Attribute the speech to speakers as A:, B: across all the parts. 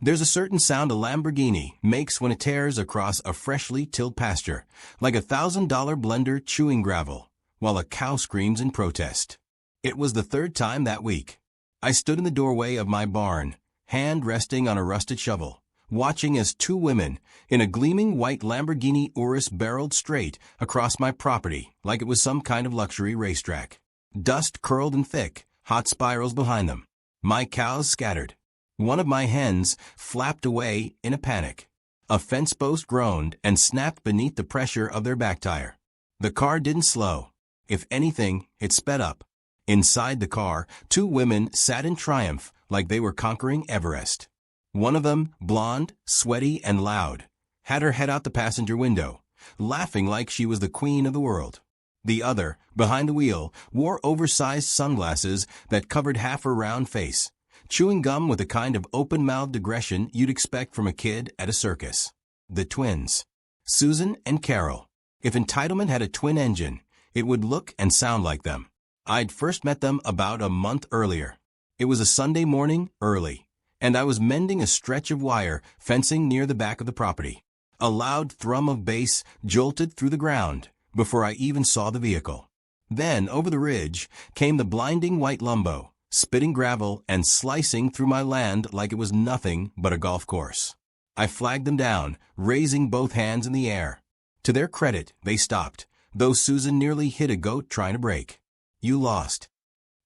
A: There's a certain sound a Lamborghini makes when it tears across a freshly tilled pasture, like $1,000 blender chewing gravel, while a cow screams in protest. It was the third time that week. I stood in the doorway of my barn, hand resting on a rusted shovel, watching as two women in a gleaming white Lamborghini Urus barreled straight across my property like it was some kind of luxury racetrack. Dust curled and thick, hot spirals behind them. My cows scattered. One of my hens flapped away in a panic. A fence post groaned and snapped beneath the pressure of their back tire. The car didn't slow. If anything, it sped up. Inside the car, two women sat in triumph like they were conquering Everest. One of them, blonde, sweaty, and loud, had her head out the passenger window, laughing like she was the queen of the world. The other, behind the wheel, wore oversized sunglasses that covered half her round face, chewing gum with the kind of open-mouthed aggression you'd expect from a kid at a circus. The twins. Susan and Carol. If entitlement had a twin engine, it would look and sound like them. I'd first met them about a month earlier. It was a Sunday morning, early, and I was mending a stretch of wire fencing near the back of the property. A loud thrum of bass jolted through the ground before I even saw the vehicle. Then, over the ridge, came the blinding white Lumbo, spitting gravel and slicing through my land like it was nothing but a golf course. I flagged them down, raising both hands in the air. To their credit, they stopped, though Susan nearly hit a goat trying to brake. "You lost?"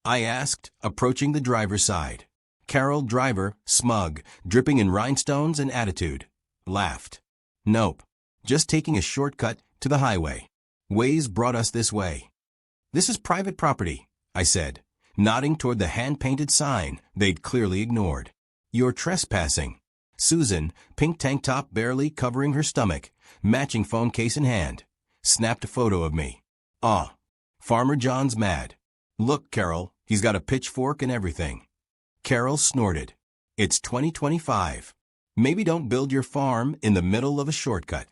A: I asked, approaching the driver's side. Carol, driver, smug, dripping in rhinestones and attitude, laughed. "Nope. Just taking a shortcut to the highway. Waze brought us this way." "This is private property," I said, nodding toward the hand-painted sign they'd clearly ignored. "You're trespassing." Susan, pink tank top barely covering her stomach, matching phone case in hand, snapped a photo of me. "Aw, Farmer John's mad. Look, Carol, he's got a pitchfork and everything." Carol snorted. "It's 2025. Maybe don't build your farm in the middle of a shortcut."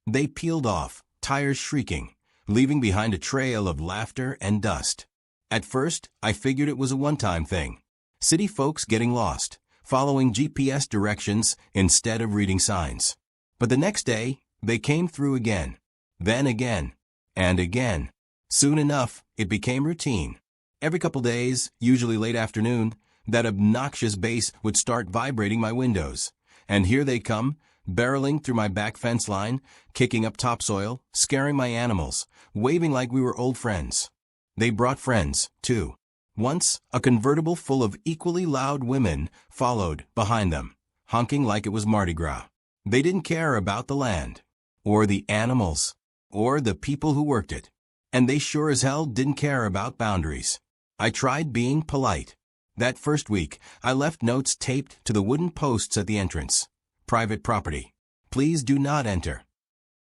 A: They peeled off, tires shrieking, leaving behind a trail of laughter and dust. At first, I figured it was a one-time thing. City folks getting lost, following GPS directions instead of reading signs. But the next day, they came through again. Then again. And again. Soon enough, it became routine. Every couple days, usually late afternoon, that obnoxious bass would start vibrating my windows. And here they come, barreling through my back fence line, kicking up topsoil, scaring my animals, waving like we were old friends. They brought friends, too. Once, a convertible full of equally loud women followed behind them, honking like it was Mardi Gras. They didn't care about the land, or the animals, or the people who worked it. And they sure as hell didn't care about boundaries. I tried being polite. That first week, I left notes taped to the wooden posts at the entrance. "Private property. Please do not enter."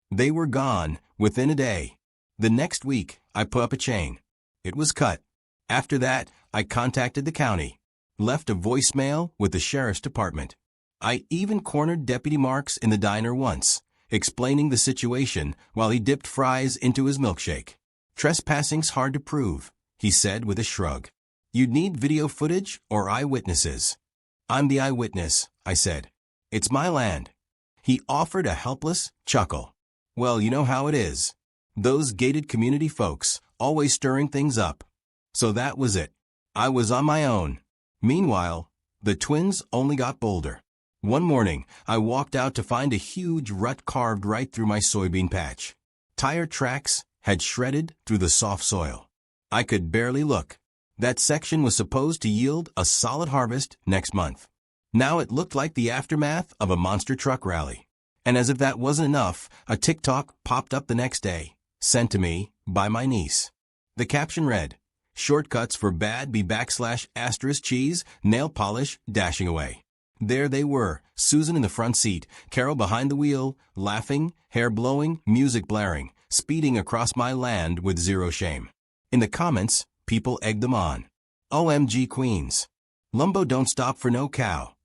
A: They were gone within a day. The next week, I put up a chain. It was cut. After that, I contacted the county, left a voicemail with the sheriff's department. I even cornered Deputy Marks in the diner once, explaining the situation while he dipped fries into his milkshake. "Trespassing's hard to prove," he said with a shrug. "You'd need video footage or eyewitnesses." "I'm the eyewitness," I said. "It's my land." He offered a helpless chuckle. "Well, you know how it is. Those gated community folks, always stirring things up." So that was it. I was on my own. Meanwhile, the twins only got bolder. One morning, I walked out to find a huge rut carved right through my soybean patch. Tire tracks had shredded through the soft soil. I could barely look. That section was supposed to yield a solid harvest next month. Now it looked like the aftermath of a monster truck rally. And as if that wasn't enough, a TikTok popped up the next day, sent to me by my niece. The caption read, "Shortcuts for bad be / cheese, nail polish, dashing away." There they were, Susan in the front seat, Carol behind the wheel, laughing, hair blowing, music blaring, speeding across my land with zero shame. In the comments, people egged them on. "OMG Queens. Lumbo don't stop for no cow.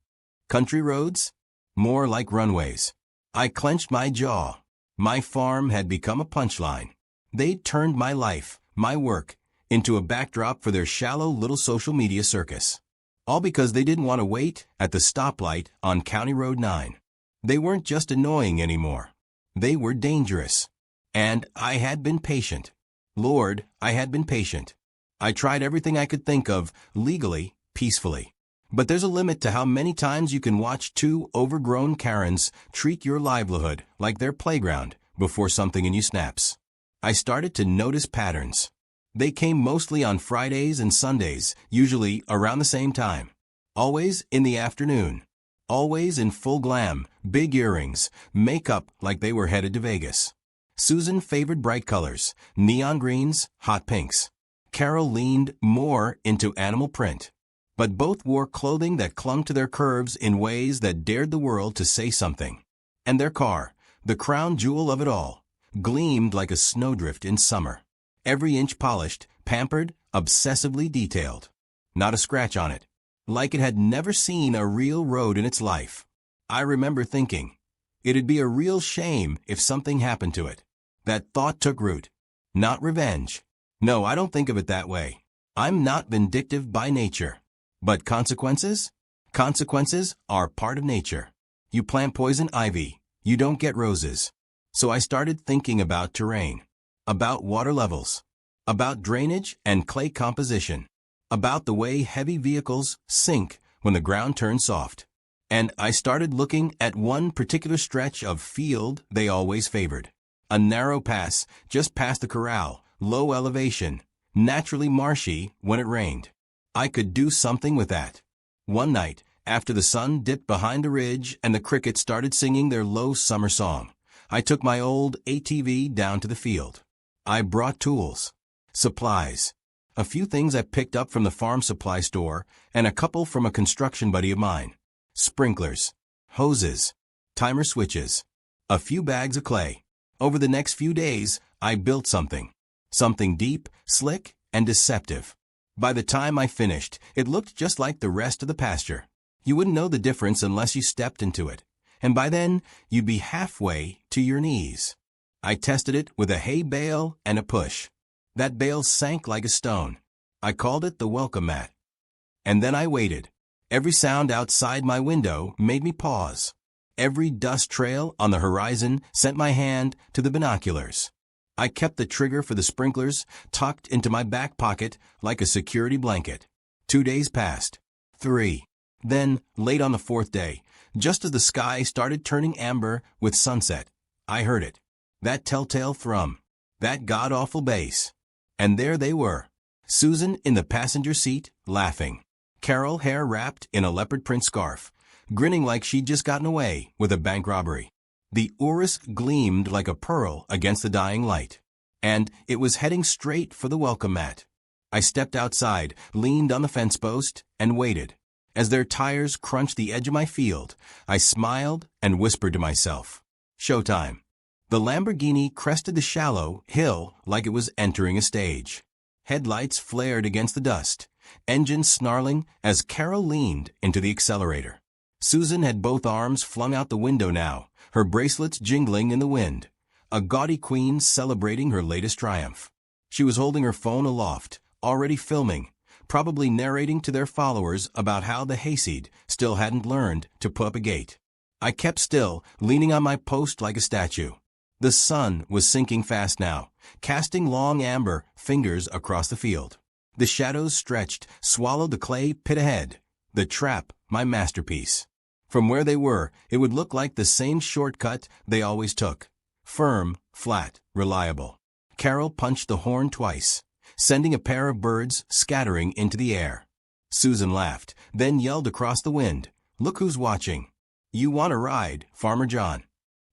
A: Country roads? More like runways." I clenched my jaw. My farm had become a punchline. They'd turned my life, my work, into a backdrop for their shallow little social media circus. All because they didn't want to wait at the stoplight on County Road 9. They weren't just annoying anymore. They were dangerous. And I had been patient. Lord, I had been patient. I tried everything I could think of, legally, peacefully. But there's a limit to how many times you can watch two overgrown Karens treat your livelihood like their playground before something in you snaps. I started to notice patterns. They came mostly on Fridays and Sundays, usually around the same time. Always in the afternoon. Always in full glam, big earrings, makeup like they were headed to Vegas. Susan favored bright colors, neon greens, hot pinks. Carol leaned more into animal print. But both wore clothing that clung to their curves in ways that dared the world to say something. And their car, the crown jewel of it all, gleamed like a snowdrift in summer. Every inch polished, pampered, obsessively detailed. Not a scratch on it. Like it had never seen a real road in its life. I remember thinking, it'd be a real shame if something happened to it. That thought took root. Not revenge. No, I don't think of it that way. I'm not vindictive by nature. But consequences? Consequences are part of nature. You plant poison ivy, you don't get roses. So I started thinking about terrain, about water levels, about drainage and clay composition, about the way heavy vehicles sink when the ground turns soft. And I started looking at one particular stretch of field they always favored. A narrow pass just past the corral, low elevation, naturally marshy when it rained. I could do something with that. One night, after the sun dipped behind a ridge and the crickets started singing their low summer song, I took my old ATV down to the field. I brought tools, supplies, a few things I picked up from the farm supply store, and a couple from a construction buddy of mine. Sprinklers, hoses, timer switches, a few bags of clay. Over the next few days, I built something. Something deep, slick, and deceptive. By the time I finished, it looked just like the rest of the pasture. You wouldn't know the difference unless you stepped into it. And by then, you'd be halfway to your knees. I tested it with a hay bale and a push. That bale sank like a stone. I called it the welcome mat. And then I waited. Every sound outside my window made me pause. Every dust trail on the horizon sent my hand to the binoculars. I kept the trigger for the sprinklers tucked into my back pocket like a security blanket. 2 days passed. 3. Then, late on the 4th day, just as the sky started turning amber with sunset, I heard it. That telltale thrum. That god-awful bass. And there they were. Susan in the passenger seat, laughing. Carol hair wrapped in a leopard print scarf, grinning like she'd just gotten away with a bank robbery. The Urus gleamed like a pearl against the dying light. And it was heading straight for the welcome mat. I stepped outside, leaned on the fence post, and waited. As their tires crunched the edge of my field, I smiled and whispered to myself, "Showtime." The Lamborghini crested the shallow hill like it was entering a stage. Headlights flared against the dust, engine snarling as Carol leaned into the accelerator. Susan had both arms flung out the window now, her bracelets jingling in the wind, a gaudy queen celebrating her latest triumph. She was holding her phone aloft, already filming, probably narrating to their followers about how the hayseed still hadn't learned to put up a gate. I kept still, leaning on my post like a statue. The sun was sinking fast now, casting long amber fingers across the field. The shadows stretched, swallowed the clay pit ahead. The trap, my masterpiece. From where they were, it would look like the same shortcut they always took. Firm, flat, reliable. Carol punched the horn twice, sending a pair of birds scattering into the air. Susan laughed, then yelled across the wind, "Look who's watching. You want a ride, Farmer John."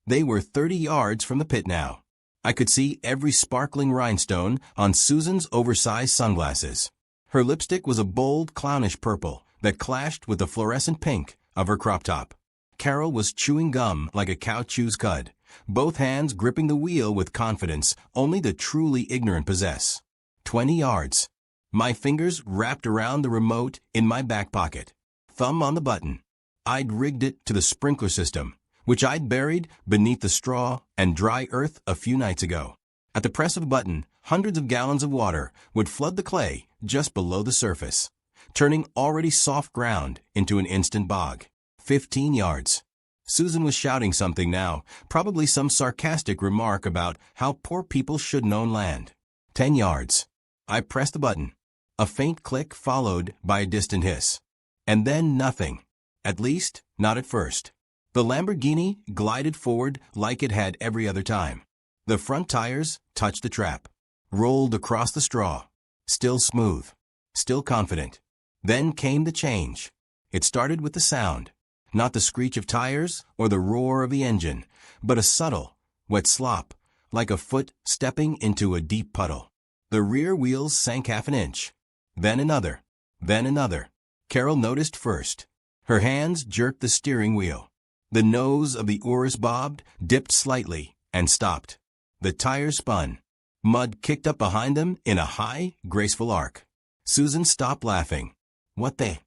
A: They were 30 yards from the pit now. I could see every sparkling rhinestone on Susan's oversized sunglasses. Her lipstick was a bold, clownish purple that clashed with the fluorescent pink of her crop top. Carol was chewing gum like a cow chews cud, both hands gripping the wheel with confidence only the truly ignorant possess. 20 yards. My fingers wrapped around the remote in my back pocket. Thumb on the button. I'd rigged it to the sprinkler system, which I'd buried beneath the straw and dry earth a few nights ago. At the press of a button, hundreds of gallons of water would flood the clay just below the surface. turning already soft ground into an instant bog. 15 yards. Susan was shouting something now, probably some sarcastic remark about how poor people shouldn't own land. 10 yards. I pressed the button. A faint click followed by a distant hiss. And then nothing. At least, not at first. The Lamborghini glided forward like it had every other time. The front tires touched the trap, rolled across the straw. Still smooth. Still confident. Then came the change. It started with the sound. Not the screech of tires or the roar of the engine, but a subtle, wet slop, like a foot stepping into a deep puddle. The rear wheels sank half an inch. Then another. Then another. Carol noticed first. Her hands jerked the steering wheel. The nose of the Urus bobbed, dipped slightly, and stopped. The tires spun. Mud kicked up behind them in a high, graceful arc. Susan stopped laughing. What the?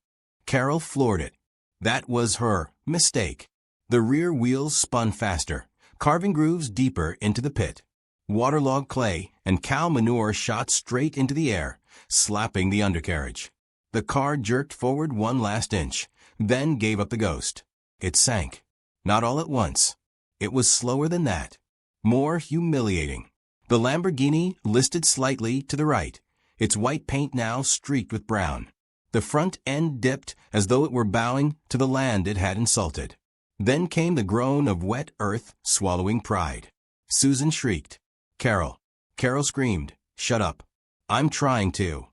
A: Carol floored it. That was her mistake. The rear wheels spun faster, carving grooves deeper into the pit. Waterlogged clay and cow manure shot straight into the air, slapping the undercarriage. The car jerked forward one last inch, then gave up the ghost. It sank. Not all at once. It was slower than that. More humiliating. The Lamborghini listed slightly to the right, its white paint now streaked with brown. The front end dipped as though it were bowing to the land it had insulted. Then came the groan of wet earth swallowing pride. Susan shrieked. Carol. Carol screamed. Shut up. I'm trying to.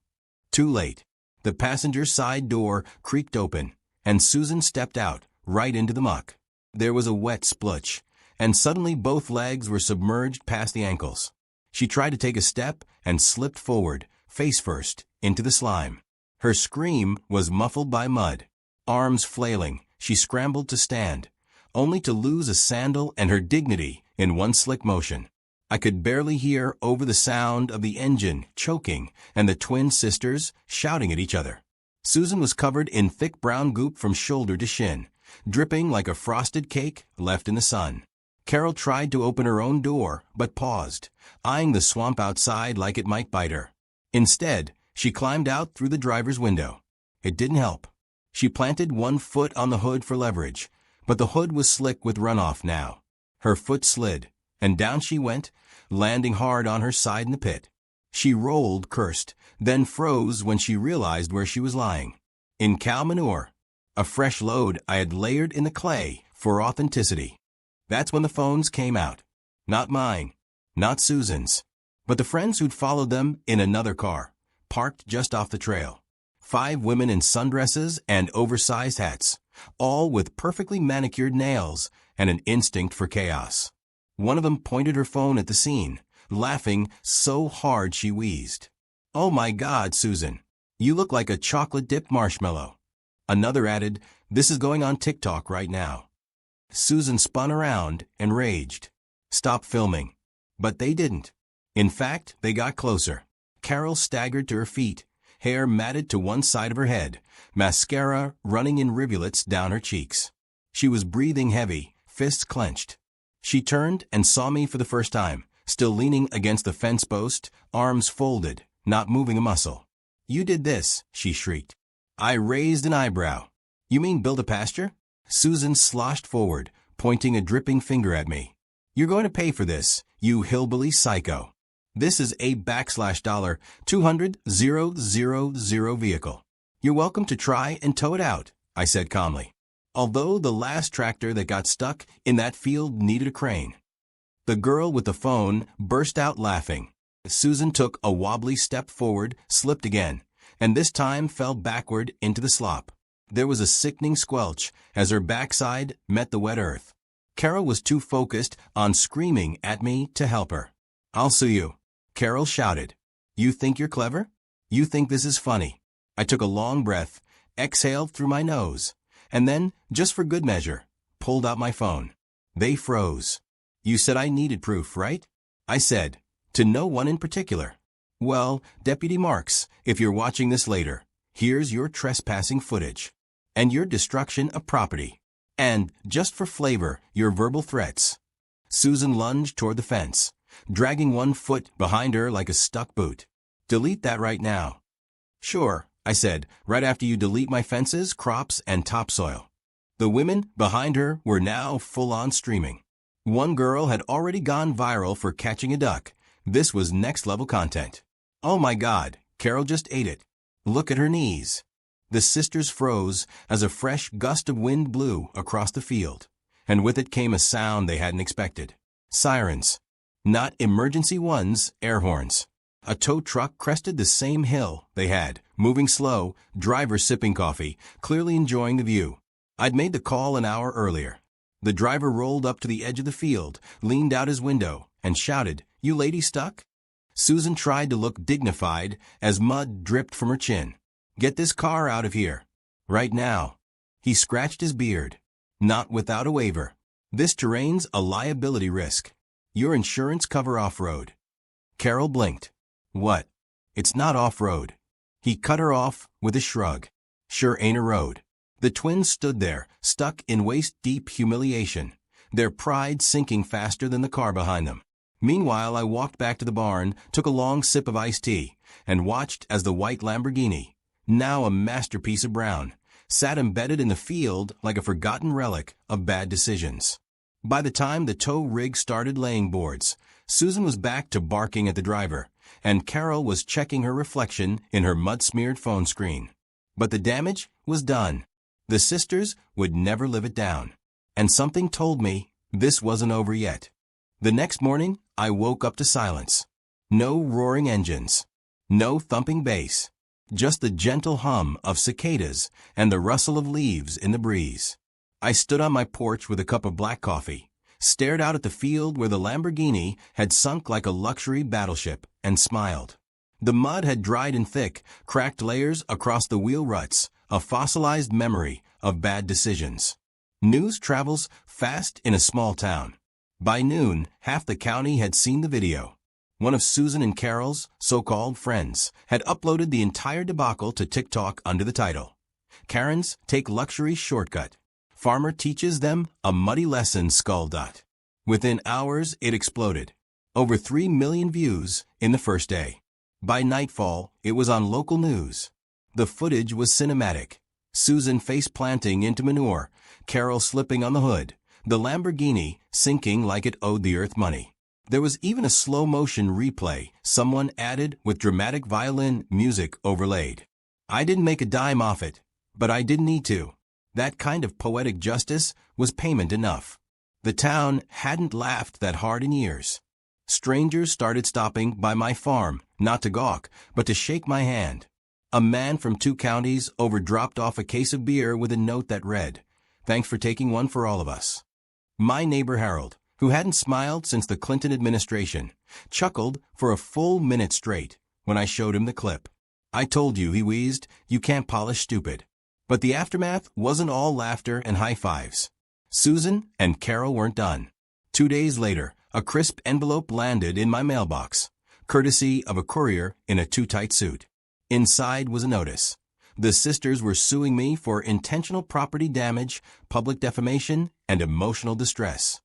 A: Too late. The passenger side door creaked open, and Susan stepped out, right into the muck. There was a wet splutch, and suddenly both legs were submerged past the ankles. She tried to take a step and slipped forward, face first, into the slime. Her scream was muffled by mud. Arms flailing, she scrambled to stand, only to lose a sandal and her dignity in one slick motion. I could barely hear over the sound of the engine choking and the twin sisters shouting at each other. Susan was covered in thick brown goop from shoulder to shin, dripping like a frosted cake left in the sun. Carol tried to open her own door, but paused, eyeing the swamp outside like it might bite her. Instead, she climbed out through the driver's window. It didn't help. She planted one foot on the hood for leverage, but the hood was slick with runoff now. Her foot slid, and down she went, landing hard on her side in the pit. She rolled, cursed, then froze when she realized where she was lying. In cow manure. A fresh load I had layered in the clay for authenticity. That's when the phones came out. Not mine. Not Susan's. But the friends who'd followed them in another car, parked just off the trail. 5 women in sundresses and oversized hats, all with perfectly manicured nails and an instinct for chaos. One of them pointed her phone at the scene, laughing so hard she wheezed. Oh my God, Susan, you look like a chocolate-dipped marshmallow. Another added, this is going on TikTok right now. Susan spun around and raged. Stop filming. But they didn't. In fact, they got closer. Carol staggered to her feet, hair matted to one side of her head, mascara running in rivulets down her cheeks. She was breathing heavy, fists clenched. She turned and saw me for the first time, still leaning against the fence post, arms folded, not moving a muscle. You did this, she shrieked. I raised an eyebrow. You mean build a pasture? Susan sloshed forward, pointing a dripping finger at me. You're going to pay for this, you hillbilly psycho. This is a $200,000 vehicle. You're welcome to try and tow it out, I said calmly. Although the last tractor that got stuck in that field needed a crane. The girl with the phone burst out laughing. Susan took a wobbly step forward, slipped again, and this time fell backward into the slop. There was a sickening squelch as her backside met the wet earth. Carol was too focused on screaming at me to help her. I'll sue you, Carol shouted. You think you're clever? You think this is funny? I took a long breath, exhaled through my nose, and then, just for good measure, pulled out my phone. They froze. You said I needed proof, right? I said, to no one in particular. Well, Deputy Marks, if you're watching this later, here's your trespassing footage. And your destruction of property. And, just for flavor, your verbal threats. Susan lunged toward the fence, dragging one foot behind her like a stuck boot. Delete that right now. Sure, I said, right after you delete my fences, crops, and topsoil. The women behind her were now full-on streaming. One girl had already gone viral for catching a duck. This was next-level content. Oh my God, Carol just ate it. Look at her knees. The sisters froze as a fresh gust of wind blew across the field, and with it came a sound they hadn't expected. Sirens. Not emergency ones, air horns. A tow truck crested the same hill they had, moving slow, driver sipping coffee, clearly enjoying the view. I'd made the call an hour earlier. The driver rolled up to the edge of the field, leaned out his window, and shouted, "You lady stuck?" Susan tried to look dignified as mud dripped from her chin. "Get this car out of here. Right now." He scratched his beard. "Not without a waiver. This terrain's a liability risk. Your insurance cover off-road." Carol blinked. "What? It's not off-road." He cut her off with a shrug. "Sure ain't a road." The twins stood there, stuck in waist-deep humiliation, their pride sinking faster than the car behind them. Meanwhile, I walked back to the barn, took a long sip of iced tea, and watched as the white Lamborghini, now a masterpiece of brown, sat embedded in the field like a forgotten relic of bad decisions. By the time the tow rig started laying boards, Susan was back to barking at the driver, and Carol was checking her reflection in her mud-smeared phone screen. But the damage was done. The sisters would never live it down. And something told me this wasn't over yet. The next morning, I woke up to silence. No roaring engines. No thumping bass. Just the gentle hum of cicadas and the rustle of leaves in the breeze. I stood on my porch with a cup of black coffee, stared out at the field where the Lamborghini had sunk like a luxury battleship, and smiled. The mud had dried in thick, cracked layers across the wheel ruts, a fossilized memory of bad decisions. News travels fast in a small town. By noon, half the county had seen the video. One of Susan and Carol's so-called friends had uploaded the entire debacle to TikTok under the title, "Karens Take Luxury Shortcut. Farmer Teaches Them a Muddy Lesson, skull dot." Within hours, it exploded. Over 3 million views in the first day. By nightfall, it was on local news. The footage was cinematic. Susan face-planting into manure, Carol slipping on the hood, the Lamborghini sinking like it owed the earth money. There was even a slow-motion replay someone added with dramatic violin music overlaid. I didn't make a dime off it, but I didn't need to. That kind of poetic justice was payment enough. The town hadn't laughed that hard in years. Strangers started stopping by my farm, not to gawk, but to shake my hand. A man from 2 counties overdropped off a case of beer with a note that read, "Thanks for taking one for all of us." My neighbor Harold, who hadn't smiled since the Clinton administration, chuckled for a full minute straight when I showed him the clip. "I told you," he wheezed, "you can't polish stupid." But the aftermath wasn't all laughter and high fives. Susan and Carol weren't done. 2 days later, a crisp envelope landed in my mailbox, courtesy of a courier in a too-tight suit. Inside was a notice. The sisters were suing me for intentional property damage, public defamation, and emotional distress.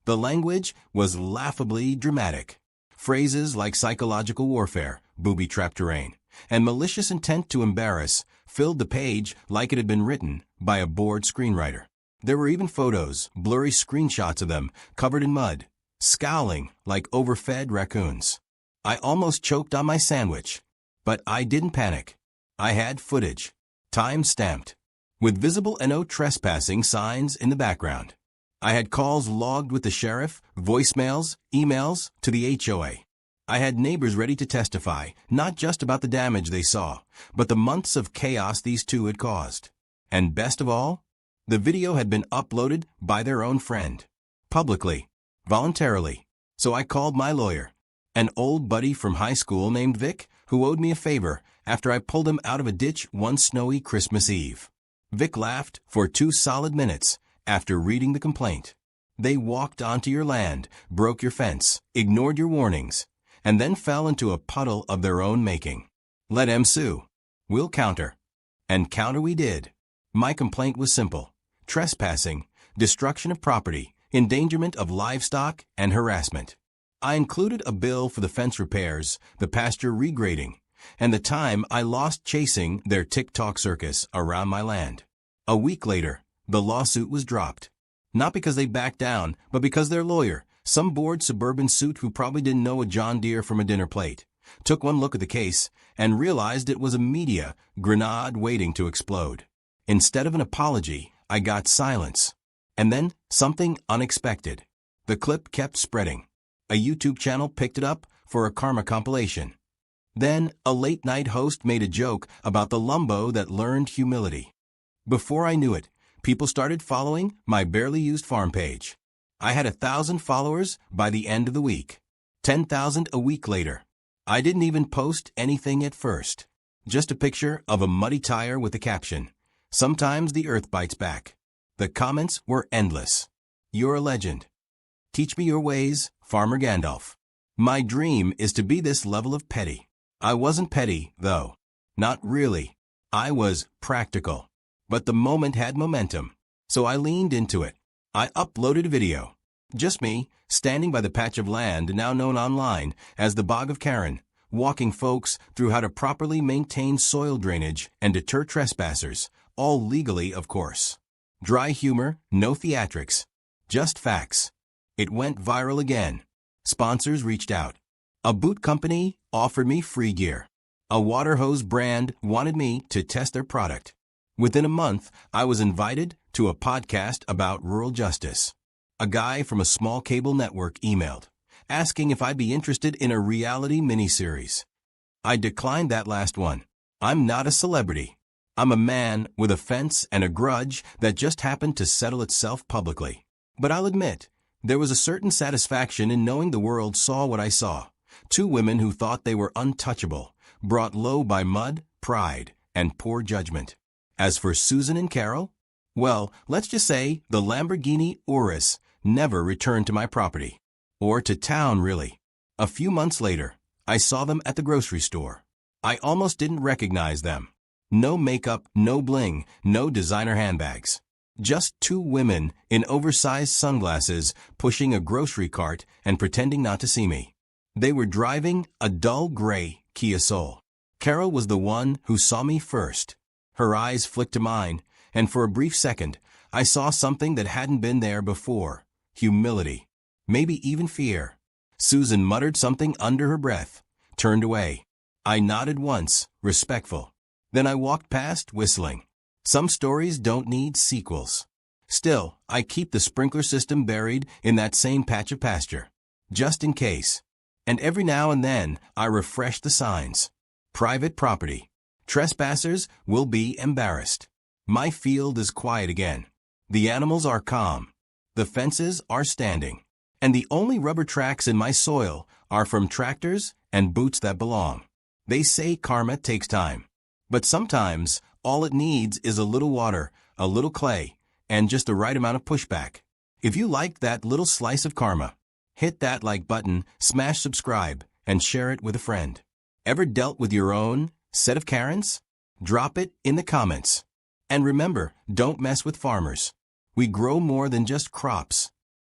A: The language was laughably dramatic. Phrases like psychological warfare, booby-trap terrain, and malicious intent to embarrass filled the page like it had been written by a bored screenwriter. There were even photos, blurry screenshots of them, covered in mud, scowling like overfed raccoons. I almost choked on my sandwich, but I didn't panic. I had footage, time-stamped, with visible no trespassing signs in the background. I had calls logged with the sheriff, voicemails, emails to the HOA. I had neighbors ready to testify, not just about the damage they saw, but the months of chaos these two had caused. And best of all, the video had been uploaded by their own friend, publicly, voluntarily. So I called my lawyer, an old buddy from high school named Vic, who owed me a favor after I pulled him out of a ditch one snowy Christmas Eve. Vic laughed for 2 solid minutes after reading the complaint. They walked onto your land, broke your fence, ignored your warnings, and then fell into a puddle of their own making. Let 'em sue. We'll counter. And counter we did. My complaint was simple: trespassing, destruction of property, endangerment of livestock, and harassment. I included a bill for the fence repairs, the pasture regrading, and the time I lost chasing their TikTok circus around my land. A week later, the lawsuit was dropped. Not because they backed down, but because their lawyer, some bored suburban suit who probably didn't know a John Deere from a dinner plate, took one look at the case and realized it was a media grenade waiting to explode. Instead of an apology, I got silence. And then something unexpected. The clip kept spreading. A YouTube channel picked it up for a karma compilation. Then a late-night host made a joke about the lumbo that learned humility. Before I knew it, people started following my barely used farm page. I had 1,000 followers by the end of the week. 10,000 a week later. I didn't even post anything at first. Just a picture of a muddy tire with the caption, "Sometimes the earth bites back." The comments were endless. "You're a legend. Teach me your ways, Farmer Gandalf." My dream is to be this level of petty. I wasn't petty, though. Not really. I was practical. But the moment had momentum, so I leaned into it. I uploaded a video. Just me, standing by the patch of land now known online as the Bog of Karen, walking folks through how to properly maintain soil drainage and deter trespassers, all legally, of course. Dry humor, no theatrics, just facts. It went viral again. Sponsors reached out. A boot company offered me free gear. A water hose brand wanted me to test their product. Within a month, I was invited to a podcast about rural justice. A guy from a small cable network emailed, asking if I'd be interested in a reality miniseries. I declined that last one. I'm not a celebrity. I'm a man with a fence and a grudge that just happened to settle itself publicly. But I'll admit, there was a certain satisfaction in knowing the world saw what I saw. Two women who thought they were untouchable, brought low by mud, pride, and poor judgment. As for Susan and Carol, well, let's just say the Lamborghini Urus never returned to my property. Or to town, really. A few months later, I saw them at the grocery store. I almost didn't recognize them. No makeup, no bling, no designer handbags. Just two women in oversized sunglasses pushing a grocery cart and pretending not to see me. They were driving a dull gray Kia Soul. Carol was the one who saw me first. Her eyes flicked to mine, and for a brief second, I saw something that hadn't been there before. Humility. Maybe even fear. Susan muttered something under her breath, turned away. I nodded once, respectful. Then I walked past, whistling. Some stories don't need sequels. Still, I keep the sprinkler system buried in that same patch of pasture, just in case. And every now and then, I refresh the signs. Private property. Trespassers will be embarrassed. My field is quiet again. The animals are calm. The fences are standing. And the only rubber tracks in my soil are from tractors and boots that belong. They say karma takes time. But sometimes, all it needs is a little water, a little clay, and just the right amount of pushback. If you liked that little slice of karma, hit that like button, smash subscribe, and share it with a friend. Ever dealt with your own set of Karens? Drop it in the comments. And remember, don't mess with farmers. We grow more than just crops.